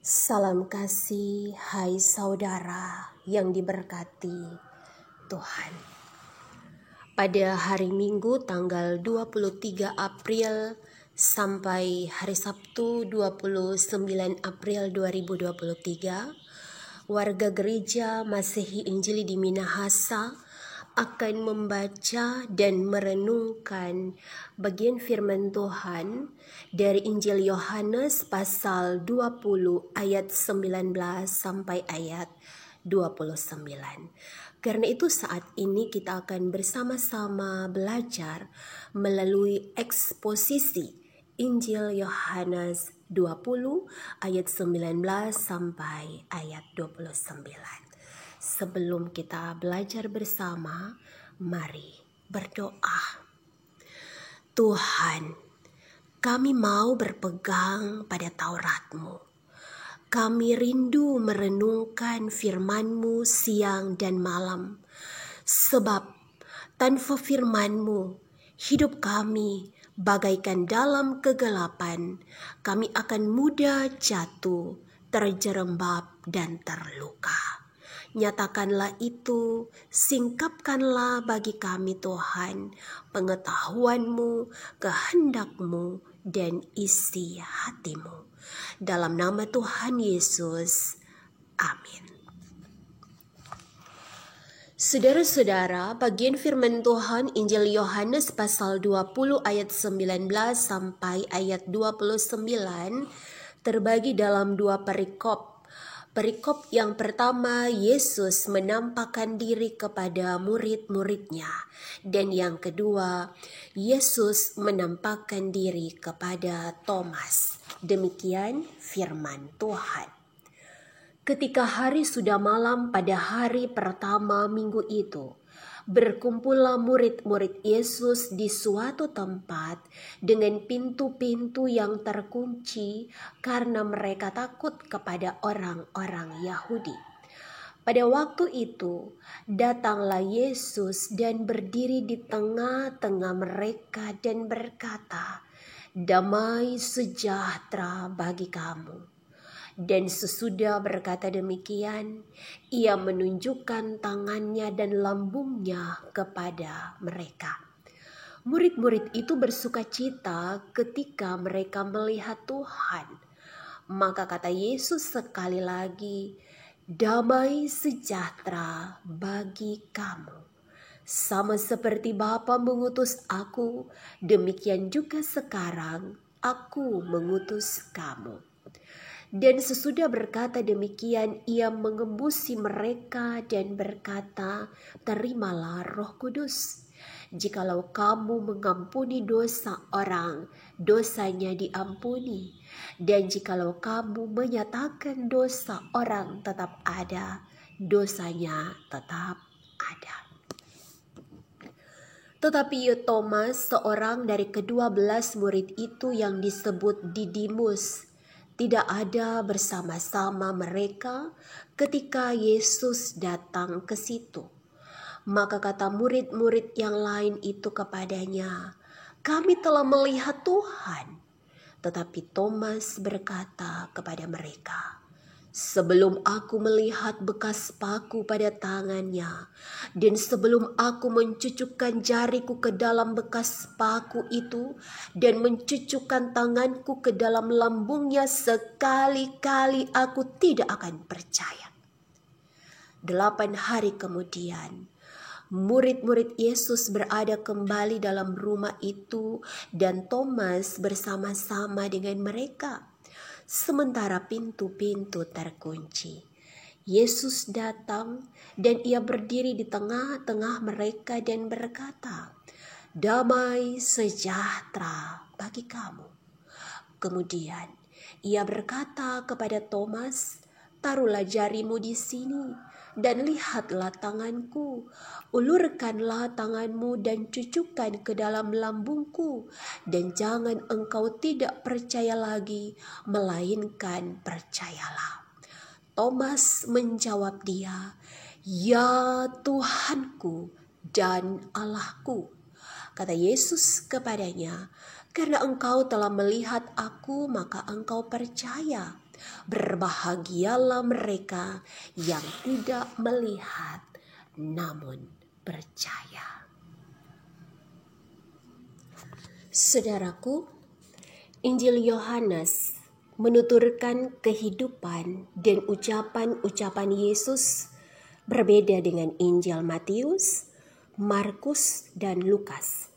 Salam kasih, hai saudara yang diberkati Tuhan. Pada hari Minggu tanggal 23 April sampai hari Sabtu 29 April 2023, warga gereja Masehi Injili di Minahasa akan membaca dan merenungkan bagian firman Tuhan dari Injil Yohanes pasal 20 ayat 19 sampai ayat 29. Karena itu saat ini kita akan bersama-sama belajar melalui eksposisi Injil Yohanes 20 ayat 19 sampai ayat 29. Sebelum kita belajar bersama, mari berdoa. Tuhan, kami mau berpegang pada Taurat-Mu. Kami rindu merenungkan firman-Mu siang dan malam. Sebab tanpa firman-Mu, hidup kami bagaikan dalam kegelapan. Kami akan mudah jatuh, terjerembab dan terluka. Nyatakanlah itu, singkapkanlah bagi kami Tuhan, pengetahuan-Mu, kehendak-Mu, dan isi hati-Mu. Dalam nama Tuhan Yesus, amin. Saudara-saudara, bagian firman Tuhan Injil Yohanes pasal 20 ayat 19 sampai ayat 29 terbagi dalam dua perikop. Perikop yang pertama, Yesus menampakkan diri kepada murid-muridnya. Dan yang kedua, Yesus menampakkan diri kepada Thomas. Demikian firman Tuhan. Ketika hari sudah malam pada hari pertama minggu itu, berkumpullah murid-murid Yesus di suatu tempat dengan pintu-pintu yang terkunci karena mereka takut kepada orang-orang Yahudi. Pada waktu itu, datanglah Yesus dan berdiri di tengah-tengah mereka dan berkata, "Damai sejahtera bagi kamu." Dan sesudah berkata demikian, ia menunjukkan tangannya dan lambungnya kepada mereka. Murid-murid itu bersukacita ketika mereka melihat Tuhan. Maka kata Yesus sekali lagi, "Damai sejahtera bagi kamu. Sama seperti Bapa mengutus aku, demikian juga sekarang aku mengutus kamu." Dan sesudah berkata demikian, ia mengembusi mereka dan berkata, "Terimalah Roh Kudus. Jikalau kamu mengampuni dosa orang, dosanya diampuni. Dan jikalau kamu menyatakan dosa orang tetap ada, dosanya tetap ada." Tetapi Thomas, seorang dari ke-12 murid itu yang disebut Didimus, tidak ada bersama-sama mereka ketika Yesus datang ke situ. Maka kata murid-murid yang lain itu kepadanya, "Kami telah melihat Tuhan." Tetapi Thomas berkata kepada mereka, "Sebelum aku melihat bekas paku pada tangannya, dan sebelum aku mencucukkan jariku ke dalam bekas paku itu, dan mencucukkan tanganku ke dalam lambungnya, sekali-kali aku tidak akan percaya." 8 hari kemudian, murid-murid Yesus berada kembali dalam rumah itu, dan Thomas bersama-sama dengan mereka. Sementara pintu-pintu terkunci, Yesus datang dan ia berdiri di tengah-tengah mereka dan berkata, "Damai sejahtera bagi kamu." Kemudian ia berkata kepada Thomas, "Taruhlah jarimu di sini dan lihatlah tanganku. Ulurkanlah tanganmu dan cucukkan ke dalam lambungku. Dan jangan engkau tidak percaya lagi, melainkan percayalah." Thomas menjawab dia, "Ya Tuhanku dan Allahku." Kata Yesus kepadanya, "Karena engkau telah melihat aku, maka engkau percaya. Berbahagialah mereka yang tidak melihat namun percaya. Saudaraku, Injil Yohanes menuturkan kehidupan dan ucapan-ucapan Yesus berbeda dengan Injil Matius, Markus, dan Lukas.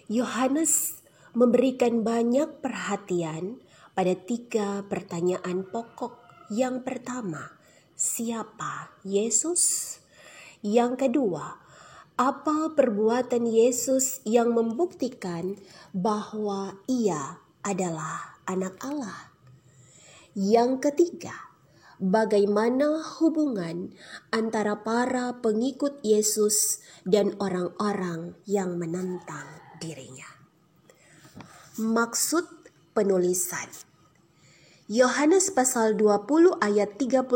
Yohanes memberikan banyak perhatian pada 3 pertanyaan pokok. Yang pertama, siapa Yesus? Yang kedua, apa perbuatan Yesus yang membuktikan bahwa Ia adalah Anak Allah? Yang ketiga, bagaimana hubungan antara para pengikut Yesus dan orang-orang yang menentang dirinya? Maksud penulisan. Yohanes pasal 20 ayat 31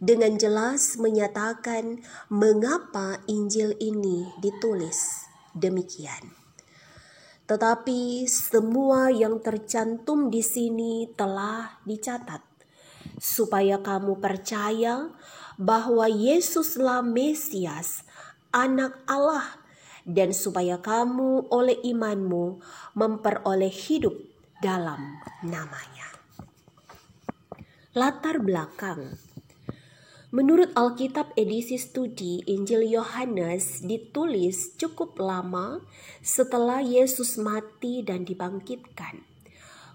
dengan jelas menyatakan mengapa Injil ini ditulis demikian. Tetapi semua yang tercantum di sini telah dicatat, supaya kamu percaya bahwa Yesuslah Mesias, Anak Allah, dan supaya kamu oleh imanmu memperoleh hidup dalam namanya. Latar belakang. Menurut Alkitab edisi studi, Injil Yohanes ditulis cukup lama setelah Yesus mati dan dibangkitkan.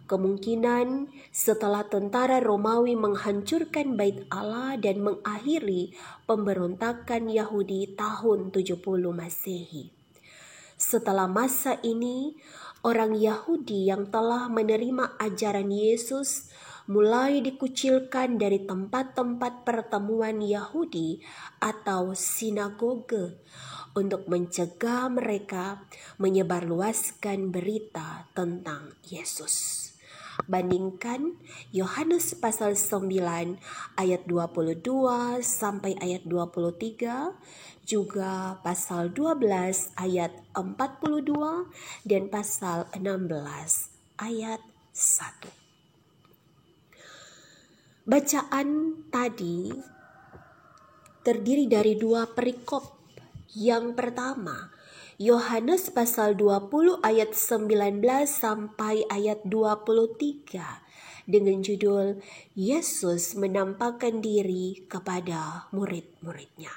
Kemungkinan setelah tentara Romawi menghancurkan Bait Allah dan mengakhiri pemberontakan Yahudi tahun 70 Masehi. Setelah masa ini, orang Yahudi yang telah menerima ajaran Yesus mulai dikucilkan dari tempat-tempat pertemuan Yahudi atau sinagoge untuk mencegah mereka menyebarluaskan berita tentang Yesus. Bandingkan Yohanes pasal 9 ayat 22 sampai ayat 23, juga pasal 12 ayat 42 dan pasal 16 ayat 1. Bacaan tadi terdiri dari 2 perikop. Yang pertama, Yohanes pasal 20 ayat 19 sampai ayat 23 dengan judul Yesus menampakkan diri kepada murid-muridnya.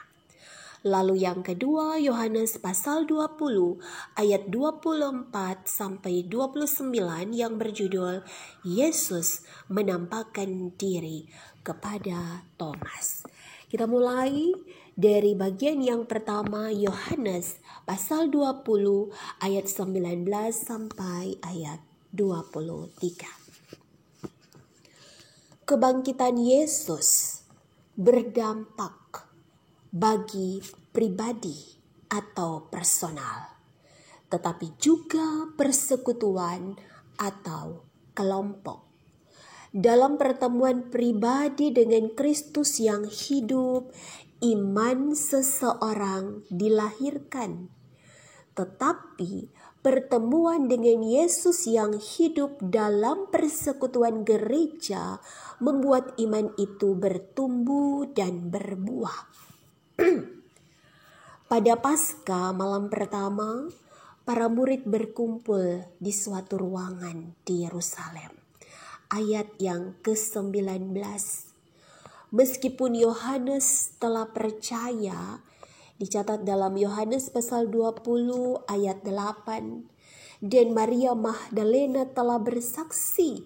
Lalu yang kedua, Yohanes pasal 20 ayat 24 sampai 29 yang berjudul Yesus menampakkan diri kepada Thomas. Kita mulai dari bagian yang pertama, Yohanes pasal 20 ayat 19 sampai ayat 23. Kebangkitan Yesus berdampak bagi pribadi atau personal, tetapi juga persekutuan atau kelompok. Dalam pertemuan pribadi dengan Kristus yang hidup, iman seseorang dilahirkan. Tetapi pertemuan dengan Yesus yang hidup dalam persekutuan gereja membuat iman itu bertumbuh dan berbuah. Pada Paskah malam pertama, para murid berkumpul di suatu ruangan di Yerusalem. Ayat yang ke-19. Meskipun Yohanes telah percaya, dicatat dalam Yohanes pasal 20 ayat 8, dan Maria Magdalena telah bersaksi,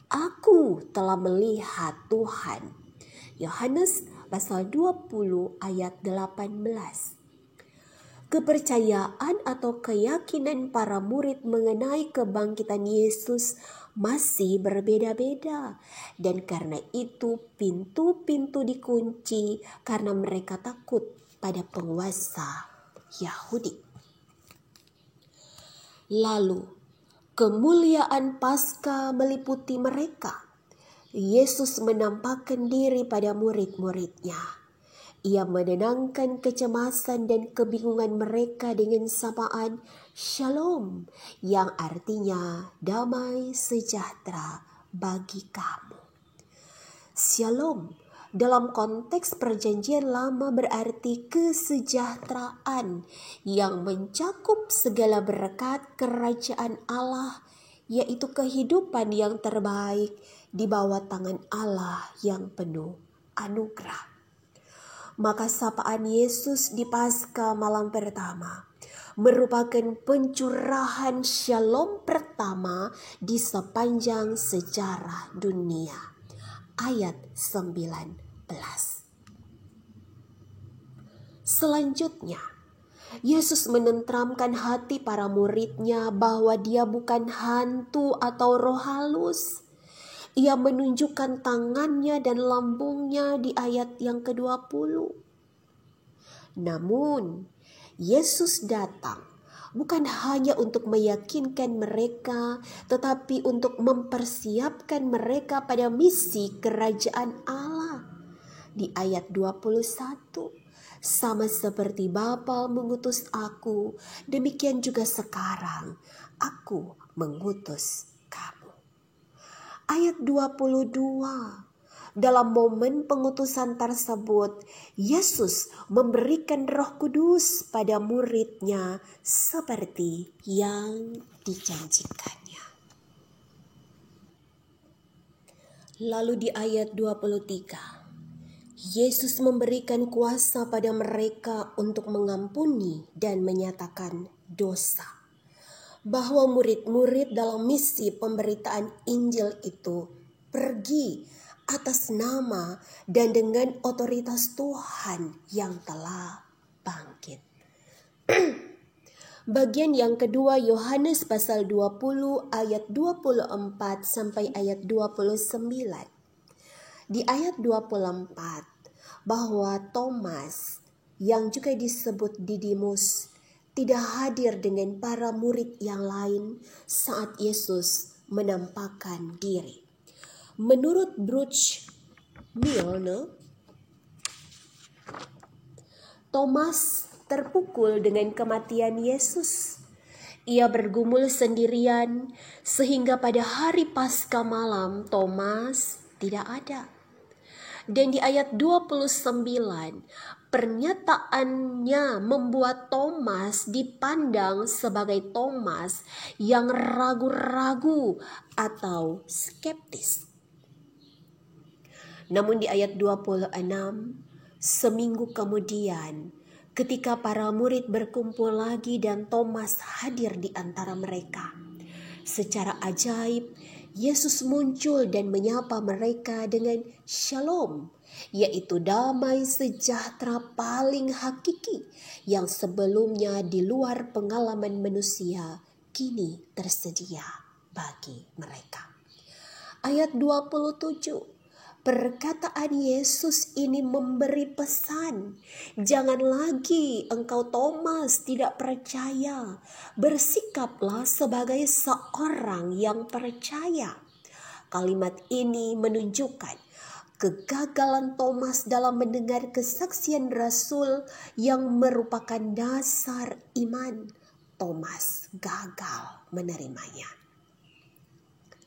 "Aku telah melihat Tuhan." Yohanes pasal 20 ayat 18. Kepercayaan atau keyakinan para murid mengenai kebangkitan Yesus masih berbeda-beda, dan karena itu pintu-pintu dikunci karena mereka takut pada penguasa Yahudi. Lalu kemuliaan Paskah meliputi mereka. Yesus menampakkan diri pada murid-muridnya. Ia menenangkan kecemasan dan kebingungan mereka dengan sapaan Shalom, yang artinya damai sejahtera bagi kamu. Shalom dalam konteks perjanjian lama berarti kesejahteraan yang mencakup segala berkat kerajaan Allah, yaitu kehidupan yang terbaik di bawah tangan Allah yang penuh anugerah. Maka sapaan Yesus di Paskah malam pertama merupakan pencurahan shalom pertama di sepanjang sejarah dunia. Ayat 19. Selanjutnya, Yesus menenteramkan hati para muridnya bahwa dia bukan hantu atau roh halus. Ia menunjukkan tangannya dan lambungnya di ayat yang ke-20. Namun, Yesus datang bukan hanya untuk meyakinkan mereka, tetapi untuk mempersiapkan mereka pada misi kerajaan Allah. Di ayat 21, sama seperti Bapa mengutus aku, demikian juga sekarang aku mengutus kamu. Ayat 22, dalam momen pengutusan tersebut, Yesus memberikan Roh Kudus pada muridnya seperti yang dijanjikannya. Lalu di ayat 23, Yesus memberikan kuasa pada mereka untuk mengampuni dan menyatakan dosa. Bahwa murid-murid dalam misi pemberitaan Injil itu pergi atas nama dan dengan otoritas Tuhan yang telah bangkit. Bagian yang kedua Yohanes pasal 20 ayat 24 sampai ayat 29. Di ayat 24 bahwa Thomas yang juga disebut Didimus tidak hadir dengan para murid yang lain saat Yesus menampakkan diri. Menurut Bruce Milne, Thomas terpukul dengan kematian Yesus. Ia bergumul sendirian sehingga pada hari Paskah malam Thomas tidak ada. Dan di ayat 29, pernyataannya membuat Thomas dipandang sebagai Thomas yang ragu-ragu atau skeptis. Namun di ayat 26, seminggu kemudian ketika para murid berkumpul lagi dan Thomas hadir di antara mereka, secara ajaib Yesus muncul dan menyapa mereka dengan shalom, yaitu damai sejahtera paling hakiki yang sebelumnya di luar pengalaman manusia kini tersedia bagi mereka. Ayat 27, perkataan Yesus ini memberi pesan, jangan lagi engkau Thomas tidak percaya, bersikaplah sebagai seorang yang percaya. Kalimat ini menunjukkan kegagalan Thomas dalam mendengar kesaksian Rasul yang merupakan dasar iman. Thomas gagal menerimanya.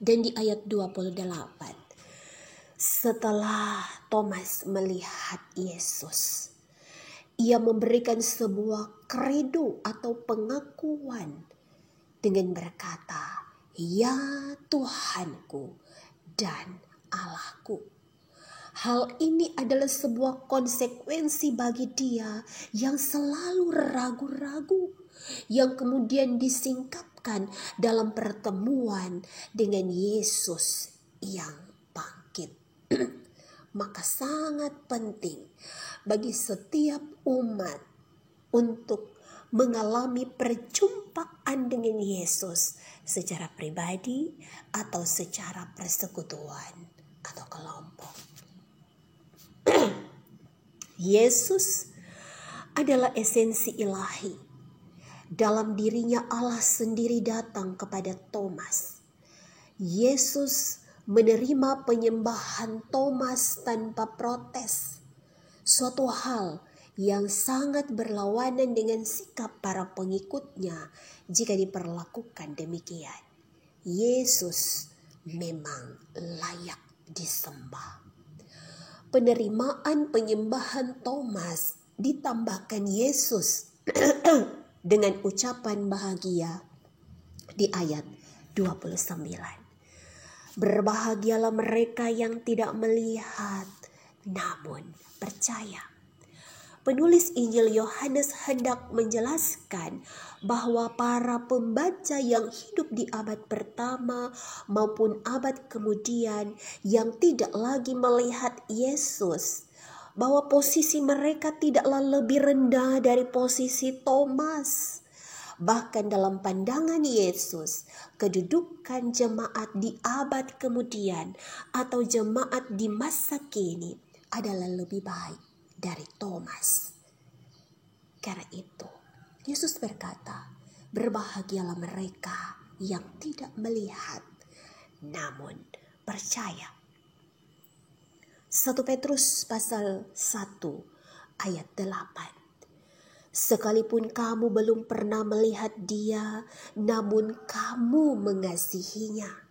Dan di ayat 28, setelah Thomas melihat Yesus, ia memberikan sebuah kredo atau pengakuan dengan berkata, "Ya Tuhanku dan Allahku." Hal ini adalah sebuah konsekuensi bagi dia yang selalu ragu-ragu, yang kemudian disingkapkan dalam pertemuan dengan Yesus yang bangkit. Maka sangat penting bagi setiap umat untuk mengalami perjumpaan dengan Yesus secara pribadi atau secara persekutuan atau kelompok. Yesus adalah esensi ilahi. Dalam dirinya Allah sendiri datang kepada Thomas. Yesus menerima penyembahan Thomas tanpa protes, suatu hal yang sangat berlawanan dengan sikap para pengikutnya jika diperlakukan demikian. Yesus memang layak disembah. Penerimaan penyembahan Thomas ditambahkan Yesus dengan ucapan bahagia di ayat 29. Berbahagialah mereka yang tidak melihat namun percaya. Penulis Injil Yohanes hendak menjelaskan bahwa para pembaca yang hidup di abad pertama maupun abad kemudian yang tidak lagi melihat Yesus, bahwa posisi mereka tidaklah lebih rendah dari posisi Thomas. Bahkan dalam pandangan Yesus, kedudukan jemaat di abad kemudian atau jemaat di masa kini adalah lebih baik dari Thomas. Karena itu, Yesus berkata, berbahagialah mereka yang tidak melihat, namun percaya. 1 Petrus pasal 1 ayat 8. Sekalipun kamu belum pernah melihat Dia, namun kamu mengasihinya.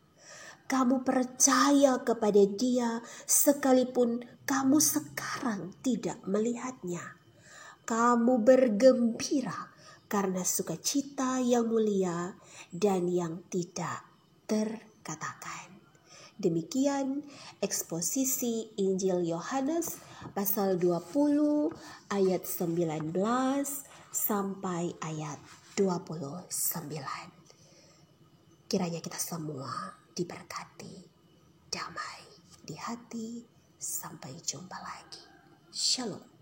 Kamu percaya kepada Dia sekalipun kamu sekarang tidak melihatnya. Kamu bergembira karena sukacita yang mulia dan yang tidak terkatakan. Demikian eksposisi Injil Yohanes pasal 20 ayat 19 sampai ayat 29. Kiranya kita semua diberkati, damai di hati. Sampai jumpa lagi. Shalom.